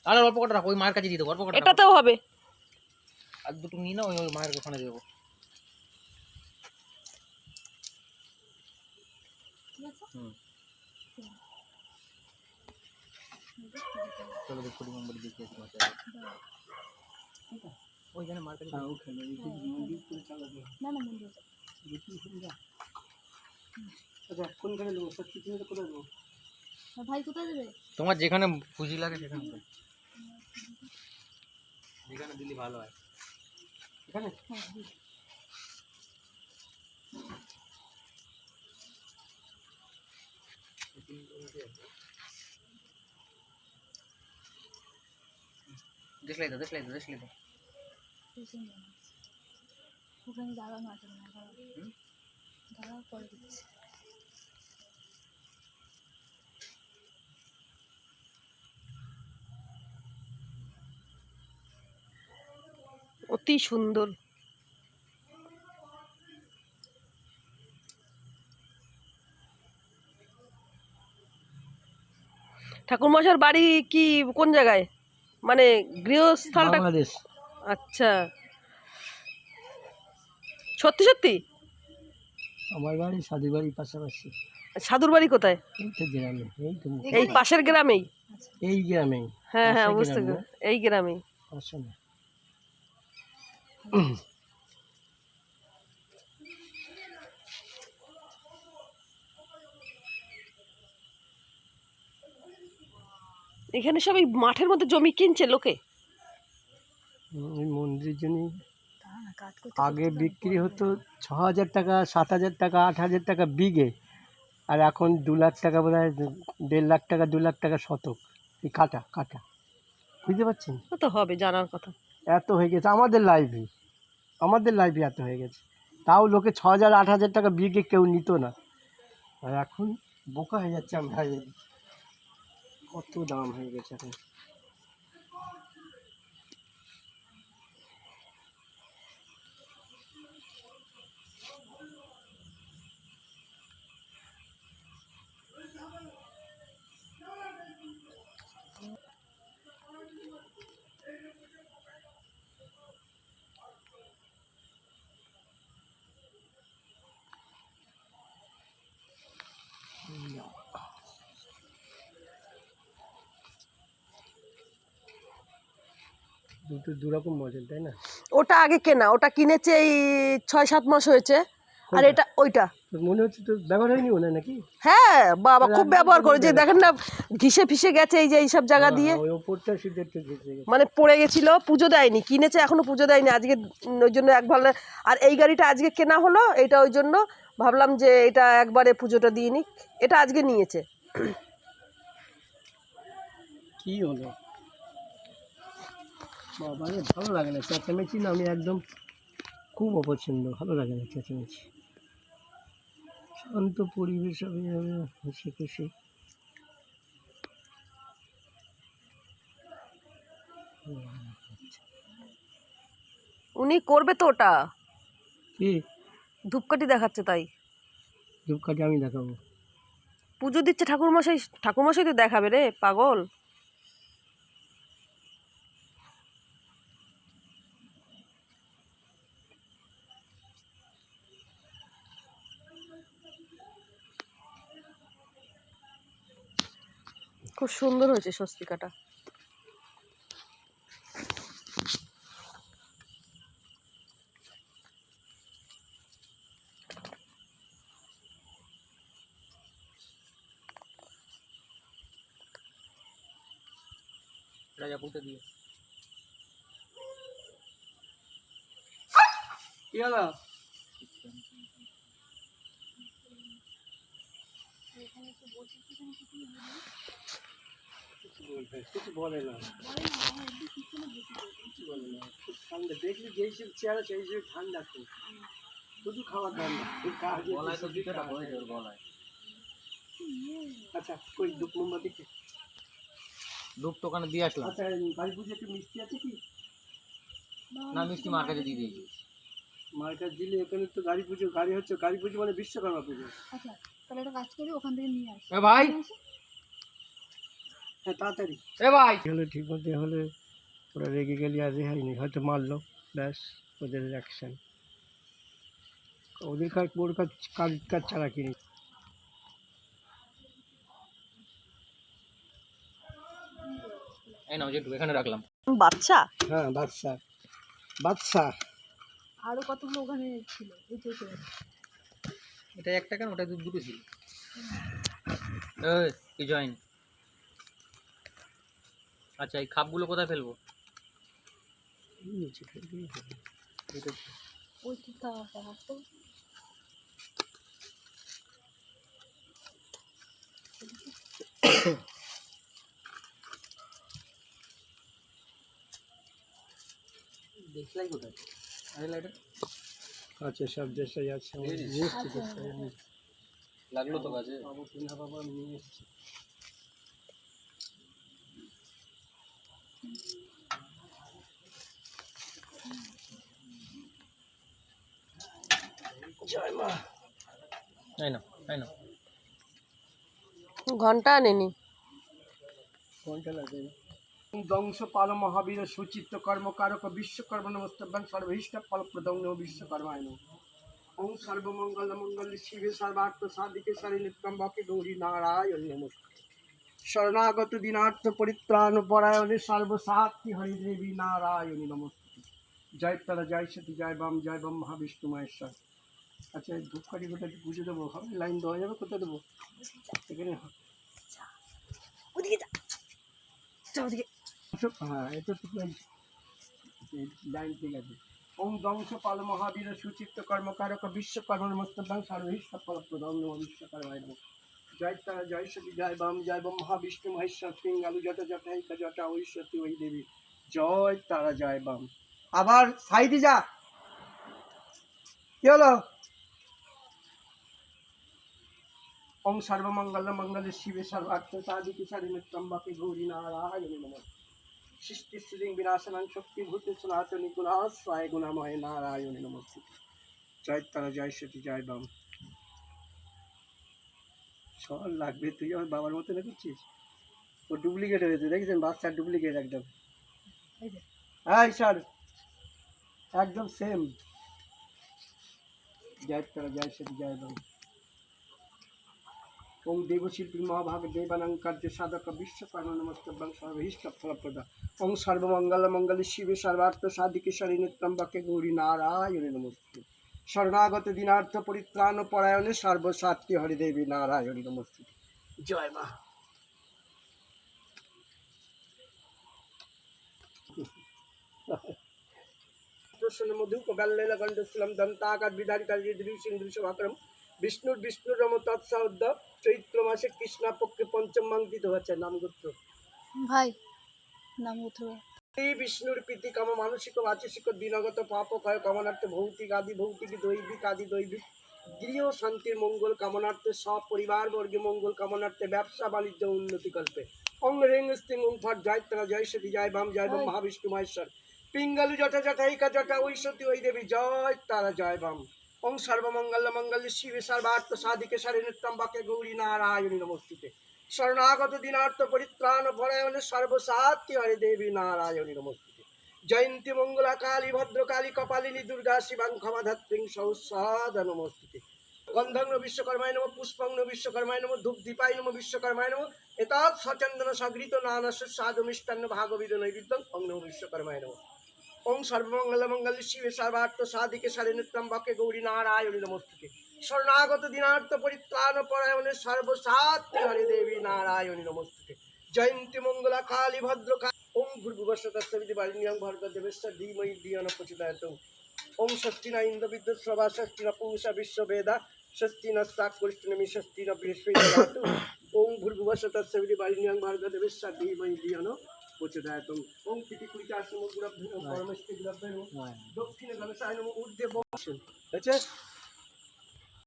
আরে অল্প কটা রাখো, ওই মায়ের কাছে দিয়ে দেবো, অল্প কটা রাখো। এটাতেও হবে। আর দুটো নিয়ে না, ওই মায়ের ওখানে দেবো। চলো দেখো মোমবাতি দেখে আসি মাথায়। ওই জানে মার কাছে না না মন্দির আচ্ছা কোনখানে দেবো? সত্যি তুমি তো কোথায় দেবো? ভাই কোথায় দেবে? তোমার যেখানে খুশি লাগে সেখানে দাও। যেখানে দিলে ভালো হয়। এখানে দেশলাই দাও, দেশলাই দাও, দেশলাই দাও। ওখানে দাঁড়ানো আছে না, দাঁড়াও পরে দিচ্ছি। অতি সুন্দর। ঠাকুরমশার বাড়ি কি কোন জায়গায়, মানে গৃহস্থলটা? বাংলাদেশ। আচ্ছা, সত্যি সত্যি? আমার বাড়ি সাধু বাড়ির পাশাপাশি। সাধুর বাড়ি কোথায়? এই তো গ্রামে, এই তো এই পাশের গ্রামেই? এই গ্রামেই। হ্যাঁ হ্যাঁ বুঝতে পেরেছি, এই গ্রামেই। পাশে না। এখানে সবাই মাঠের মধ্যে জমি কিনছে লোকে। ওই মন্দিরের জন্য আগে বিক্রি হতো 6,000 টাকা, 7,000 টাকা, 8,000 টাকা বিঘে, আর এখন 2 লাখ টাকা, বোধ হয় 1.5 লাখ টাকা, 2 লাখ টাকা শতক। এই কাটা কাটা, বুঝতে পারছেন? তো হবে, জানার কথা। এত হয়ে গেছে আমাদের লাইফে এত হয়ে গেছে। তাও লোকে 6,000 8,000 টাকা বিঘে কেউ নিত না, আর এখন বোকা হয়ে যাচ্ছে আমরা। কত দাম হয়ে গেছে এখন। দুটো দুরকম মডেল, তাই না? ওটা আগে কেনা, ওটা কিনেছে এই 6-7 মাস হয়েছে। আর এটা ওইটা মনে হচ্ছে তো ব্যবহার হয়নি মনে হয় নাকি? হ্যাঁ বাবা খুব ব্যবহার করে, যে দেখেন না ঘিসে ফিসে গেছে এই যে এইসব জায়গা দিয়ে, ওই ওপরটা শুধু একটু ঘেঁষে গেছে। মানে পড়ে গেছিল, পুজো দেয়নি, কিনেছে এখনো পুজো দেয়নি আজকে, ওই জন্য এক ভালো। আর এই গাড়িটা আজকে কেনা হলো, এটা ওই জন্য ভাবলাম যে এটা একবারে পুজোটা দিয়ে নিক, এটা আজকে নিয়েছে। কি হলো বাবা রে, ভালো লাগে না চেঁচামেচি, না আমি একদম খুব অপছন্দ, ভালো লাগে না চেঁচামেচি। শান্ত পরিবেশ হবে, হেসে খুশি। উনি করবে তো ওটা, কি ধূপকাঠি দেখাচ্ছে তাই। ধূপকাঠি আমি দেখাবো? পুজো দিচ্ছে ঠাকুরমশাই, ঠাকুরমশাই তো দেখাবে রে পাগল। খুব সুন্দর হয়েছে স্বস্তিকাটা। রাজাপুরটা দিয়ে কি হলো? কিছু বলে না, কিছু বলে না। খুব ঠান্ডা, দেখলি যেই সব চেয়ারা সেই সব ঠান্ডা, খুব শুধু খাওয়ার ঠান্ডা। গলায় তো জুতোটা পড়েছে ওর গলায়। আচ্ছা কই ধূপ মোমবাতি? ধূপ তো ওখানে দিয়ে আসলাম। আচ্ছা বাড়ি পুজো একটু মিষ্টি আছে কি? না মিষ্টি মার কাছে দিয়ে দিয়েছি। মার কাছে দিলে এখানে তো গাড়ি পুজো, গাড়ি হচ্ছে গাড়ি পুজো মানে বিশ্বকর্মা পুজো। আচ্ছা তাহলে একটা কাজ করি, ওখান থেকে নিয়ে আসি। এ ভাই হ্যাঁ তাড়াতাড়ি এ ভাই হলে ঠিক মতো হলে ওরা রেগে গেলে আর রেহাই নেই, হয়তো মারলো, ব্যাস ওদের অ্যাকশন। ওদের কাজ ওর কাজ কাজ ছাড়া কিনি। এই নাও যেটু এখানে রাখলাম। বাচ্চা হ্যাঁ বাচ্চা বাচ্চা। আরো কতগুলো ওখানে ছিল এটা একটা কেন, ওটা দুটো ছিল। এই কিছু হয়নি। আচ্ছা এই খাপগুলো কোথায় ফেলবো? নিচে ফেললেই হবে। এটা দেখলাই কোথায়? আরে লাইটার আচ্ছা সব দেশে আছে, নিয়ে এসছি, লাগলো তো কাজে। পাবো কিনা বাবা, আমি নিয়ে এসছি। জয় মা। এই নাও এই নাও। ঘন্টা আনেনি। কোনটা লাগে? দংশ পাল মহাবীর সুচিত্ত কর্মকারক বিশ্বকর্ম নমস্তভ্যাং সর্বহিষ্ট ফলপ্রদং নমো বিশ্বকর্মায় নমঃ। ওং সর্বমঙ্গল মঙ্গল শিবে সর্বার্থ সাধিকে সারি নিত্যম্বকে গৌরী নারায়ণ নমস্তে। শরণাগত দিনার্থ পরিত্রাণ পরায়ণে সর্বসাত্রী হরিদেবী নারায়ণী নমস্তে। জয় তারা, জয় সতী, জয় বাম, জয় বাম মহাবিষ্ণু মহেশ্বর। আচ্ছা এই ধূপকাঠি কোথায় পুজো দেবো? হবে লাইন দেওয়া যাবে? কোথায় দেবো? এখানে হ্যাঁ এটা তো লাইন ঠিক আছে। ওং দংশ পাল মহাবীর সুচিত্ত কর্মকারক বিশ্বকর্ম নমস্তভ্যাং সর্বহিষ্ট ফলপ্রদং নমো বিশ্বকর্মায় নমঃ। জয় তারা, জয় সতী, জয় বাম, জয় বাম মহাবিষ্ণু মহেশ্বর। পিঙ্গালু জটা জটাইকা জটা ওই সতী ওই দেবী। জয় তারা, জয় বাম। আবার সাইডে যা। কি হলো? ওং সর্বমঙ্গল মঙ্গলে শিবে সর্বার্থ সাধিকে সারিণে ত্রম্বকে গৌরী নারায়ণী নমঃ। সৃষ্টি শ্রী বিনাশনাং শক্তিভূত সনাতনী গুণাশ্রয় গুণাময় নারায়ণী নমস্তে। জয় তারা, জয় সতী, জয় বাম। সর লাগবে, তুই আমার বাবার মতো দেখছিস? ও ডুপ্লিকেট হয়েছে, দেখেছেন? বাচ্চার ডুপ্লিকেট একদম। হ্যাঁ স্যার একদম সেম। জয় তারা, জয় সতী, জয় বাম। ওং দেবশিল্পী মহাভাগ দেবানাং কার্য সাধক বিশ্বকর্ম নমস্তভ্যাং সর্বহিষ্ট ফলপ্রদা। ওং সর্বমঙ্গল মঙ্গলে শিবে সর্বার্থ সাধিকে শরণে ত্রম্বকে গৌরী নারায়ণী নমস্তে। শরণাগত দিনার্থ পরিত্রাণ পরায়ণে সর্বসাত্রী হরিদেবী নারায়ণী নমস্তে। জয় মা। বিষ্ণুর বিষ্ণুরম তৎসাউদ্য চৈত্র মাসে কৃষ্ণা পক্ষে পঞ্চম মাঙ্কিত হচ্ছে নামগোত্র ভাই নাম উঠবে। এই বিষ্ণুর প্রীতি কাম মানসিক বাচসিক দিনগত পাপ ক্ষয় কামনার্থে ভৌতিক আদি ভৌতিক দৈবিক আদি দৈবিক গৃহ শান্তির মঙ্গল কামনার্থে সপরিবার বর্গে মঙ্গল কামনার্থে ব্যবসা বাণিজ্য উন্নতি কল্পে। অং রেং স্তিং উং ফট জয় তারা, জয় সতী, জয় বাম, জয় বাম মহাবিষ্ণু মহেশ্বর। পিঙ্গালু জটা জটাইকা জটা ওই সতী ওই দেবী। জয় তারা, জয় বাম। ওং সর্বমঙ্গল মঙ্গল শিবে সর্বার্থ সাধিকে শরণে ত্রম্বকে গৌরী নারায়ণী নমস্তে। শরণাগত দিনার্থ পরিত্রাণ পরায়ণে সর্বসাত্রী হরে দেবী নারায়ণী নমস্তে। জয়ন্তী মঙ্গলা কালী ভদ্রকালী কপালিনী দুর্গা শিবাং ক্ষমাধাত্রীং সহস্রাধ নমস্তে। গন্ধং বিশ্বকর্মায় নম, পুষ্পং বিশ্বকর্মায় নম, ধূপ দীপায় নম বিশ্বকর্মায় নম। এতৎ সচন্দন সগৃহীত নানা সুস্বাদু মিষ্টান্ন ভাগবিদ নৈবেদ্যং ওং নমো বিশ্বকর্মায় নম। ওং সর্বমঙ্গল মঙ্গল শিবে সর্বার্থ সাধিকে শরণে ত্রম্বকে গৌরী নারায়ণী নমস্তে। শরণাগত দিনার্থ পরিত্রাণ পরায়ণে সর্বসাত্রী হরি দেবী নারায়ণী নমস্তে। জয়ন্তী মঙ্গলা কালী ভদ্রকালী। ওং ভূর্ভুবস্বতস্য বারিণ্যং ভর্গ দেবস্য ধীমহি ধিয়ো ন প্রচোদয়াৎ। ওং ষষ্ঠী না ইন্দ্র বিদ্যুৎ সভা, ষষ্ঠী না পুষা বিশ্ববেদা, ষষ্ঠী না শাকৃষ্ণমী, ষষ্ঠী না বৃহস্পতি। ওং ভূর্ভুবস্বতস্য বারিণ্যং ভর্গ দেবস্য ধীমহি ধিয়ো ন প্রচোদয়াৎ। ওং তিতিকুরিতা সমগ্র পরমেশ্বর দক্ষিণে গণেশায় নমঃ ঊর্ধ্বে বংশ।